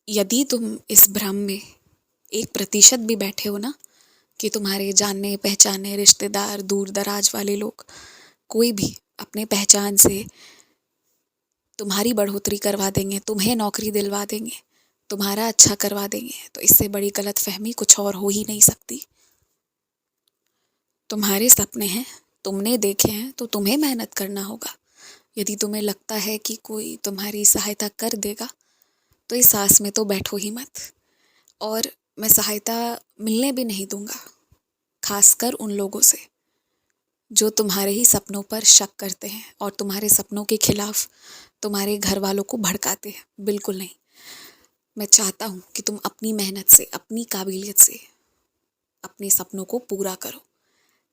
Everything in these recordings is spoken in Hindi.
यदि तुम इस भ्रम में 1% भी बैठे हो ना कि तुम्हारे जानने पहचाने रिश्तेदार दूर दराज वाले लोग कोई भी अपने पहचान से तुम्हारी बढ़ोतरी करवा देंगे, तुम्हें नौकरी दिलवा देंगे, तुम्हारा अच्छा करवा देंगे, तो इससे बड़ी गलतफहमी कुछ और हो ही नहीं सकती। तुम्हारे सपने हैं, तुमने देखे हैं, तो तुम्हें मेहनत करना होगा। यदि तुम्हें लगता है कि कोई तुम्हारी सहायता कर देगा तो इस आस में तो बैठो ही मत। और मैं सहायता मिलने भी नहीं दूंगा, खासकर उन लोगों से जो तुम्हारे ही सपनों पर शक करते हैं और तुम्हारे सपनों के खिलाफ तुम्हारे घर वालों को भड़काते हैं। बिल्कुल नहीं। मैं चाहता हूँ कि तुम अपनी मेहनत से, अपनी काबिलियत से अपने सपनों को पूरा करो,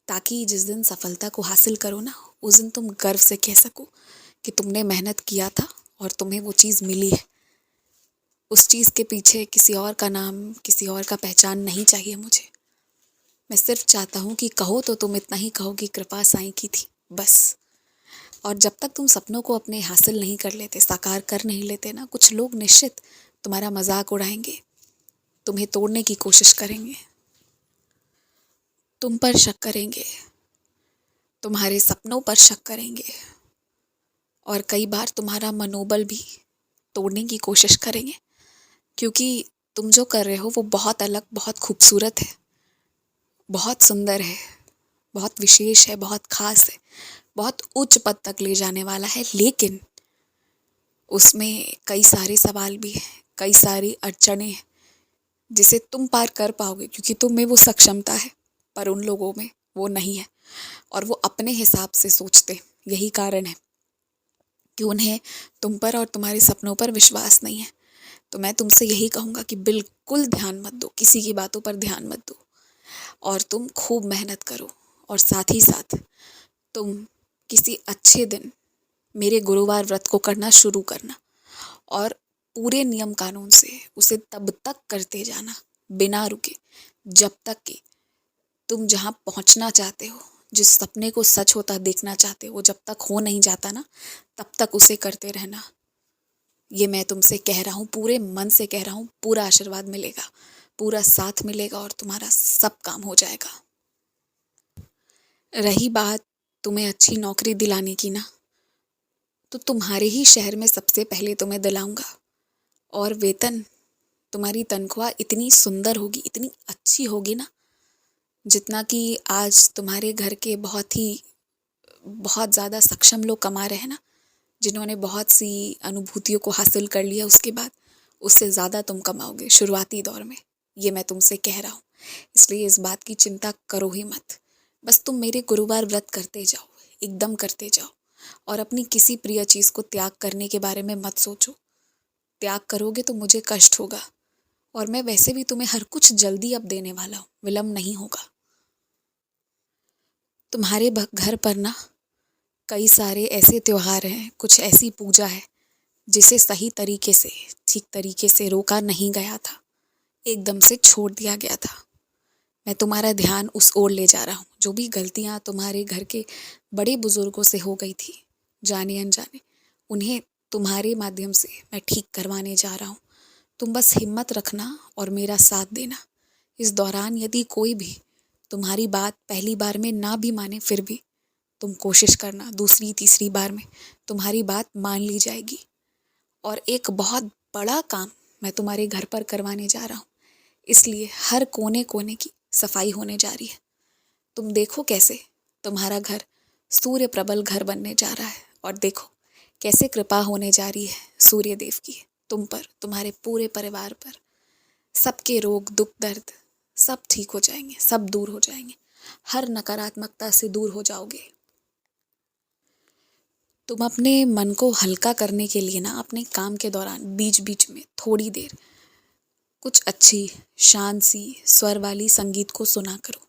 ताकि जिस दिन सफलता को हासिल करो ना, उस दिन तुम गर्व से कह सको कि तुमने मेहनत किया था और तुम्हें वो चीज़ मिली है। उस चीज़ के पीछे किसी और का नाम, किसी और का पहचान नहीं चाहिए मुझे। मैं सिर्फ चाहता हूँ कि कहो तो तुम इतना ही कहो कि कृपा साईं की थी, बस। और जब तक तुम सपनों को अपने हासिल नहीं कर लेते, साकार कर नहीं लेते ना, कुछ लोग निश्चित तुम्हारा मजाक उड़ाएंगे, तुम्हें तोड़ने की कोशिश करेंगे, तुम पर शक करेंगे, तुम्हारे सपनों पर शक करेंगे, और कई बार तुम्हारा मनोबल भी तोड़ने की कोशिश करेंगे। क्योंकि तुम जो कर रहे हो वो बहुत अलग, बहुत खूबसूरत है, बहुत सुंदर है, बहुत विशेष है, बहुत खास है, बहुत उच्च पद तक ले जाने वाला है। लेकिन उसमें कई सारे सवाल भी हैं, कई सारी अड़चनें हैं जिसे तुम पार कर पाओगे क्योंकि तुम में वो सक्षमता है, पर उन लोगों में वो नहीं है और वो अपने हिसाब से सोचते हैं। यही कारण है कि उन्हें तुम पर और तुम्हारे सपनों पर विश्वास नहीं है। तो मैं तुमसे यही कहूँगा कि बिल्कुल ध्यान मत दो, किसी की बातों पर ध्यान मत दो, और तुम खूब मेहनत करो। और साथ ही साथ तुम किसी अच्छे दिन मेरे गुरुवार व्रत को करना शुरू करना, और पूरे नियम कानून से उसे तब तक करते जाना बिना रुके जब तक कि तुम जहाँ पहुँचना चाहते हो, जिस सपने को सच होता देखना चाहते हो, जब तक हो नहीं जाता ना, तब तक उसे करते रहना। ये मैं तुमसे कह रहा हूँ, पूरे मन से कह रहा हूँ। पूरा आशीर्वाद मिलेगा, पूरा साथ मिलेगा और तुम्हारा सब काम हो जाएगा। रही बात तुम्हें अच्छी नौकरी दिलाने की ना, तो तुम्हारे ही शहर में सबसे पहले तुम्हें दिलाऊंगा। और वेतन, तुम्हारी तनख्वाह इतनी सुंदर होगी, इतनी अच्छी होगी ना, जितना कि आज तुम्हारे घर के बहुत ज़्यादा सक्षम लोग कमा रहे हैं ना, जिन्होंने बहुत सी अनुभूतियों को हासिल कर लिया, उसके बाद उससे ज़्यादा तुम कमाओगे शुरुआती दौर में। ये मैं तुमसे कह रहा हूँ, इसलिए इस बात की चिंता करो ही मत। बस तुम मेरे गुरुवार व्रत करते जाओ, एकदम करते जाओ, और अपनी किसी प्रिय चीज़ को त्याग करने के बारे में मत सोचो। त्याग करोगे तो मुझे कष्ट होगा, और मैं वैसे भी तुम्हें हर कुछ जल्दी अब देने वाला हूँ, विलम्ब नहीं होगा। तुम्हारे घर पर ना कई सारे ऐसे त्योहार हैं, कुछ ऐसी पूजा है जिसे सही तरीके से, ठीक तरीके से रोका नहीं गया था, एकदम से छोड़ दिया गया था। मैं तुम्हारा ध्यान उस ओर ले जा रहा हूँ। जो भी गलतियाँ तुम्हारे घर के बड़े बुजुर्गों से हो गई थी, जाने अनजाने, उन्हें तुम्हारे माध्यम से मैं ठीक करवाने जा रहा हूँ। तुम बस हिम्मत रखना और मेरा साथ देना। इस दौरान यदि कोई भी तुम्हारी बात पहली बार में ना भी माने, फिर भी तुम कोशिश करना, दूसरी तीसरी बार में तुम्हारी बात मान ली जाएगी। और एक बहुत बड़ा काम मैं तुम्हारे घर पर करवाने जा रहा हूँ, इसलिए हर कोने कोने की सफाई होने जा रही है। तुम देखो कैसे तुम्हारा घर सूर्य प्रबल घर बनने जा रहा है, और देखो कैसे कृपा होने जा रही है सूर्य देव की तुम पर, तुम्हारे पूरे परिवार पर। सबके रोग दुख दर्द सब ठीक हो जाएंगे, सब दूर हो जाएंगे, हर नकारात्मकता से दूर हो जाओगे। तुम अपने मन को हल्का करने के लिए ना, अपने काम के दौरान बीच बीच में थोड़ी देर कुछ अच्छी शांत सी स्वर वाली संगीत को सुना करो।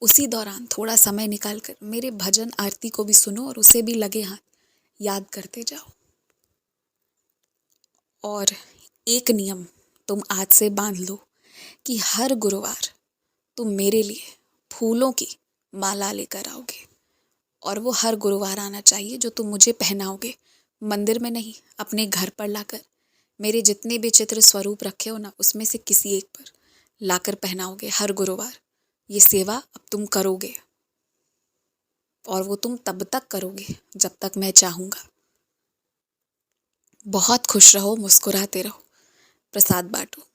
उसी दौरान थोड़ा समय निकाल कर मेरे भजन आरती को भी सुनो, और उसे भी लगे हाथ याद करते जाओ। और एक नियम तुम आज से बांध लो कि हर गुरुवार तुम मेरे लिए फूलों की माला लेकर आओगे, और वो हर गुरुवार आना चाहिए जो तुम मुझे पहनाओगे। मंदिर में नहीं, अपने घर पर लाकर मेरे जितने भी चित्र स्वरूप रखे हो ना, उसमें से किसी एक पर लाकर पहनाओगे हर गुरुवार। ये सेवा अब तुम करोगे, और वो तुम तब तक करोगे जब तक मैं चाहूँगा। बहुत खुश रहो, मुस्कुराते रहो, प्रसाद बांटो।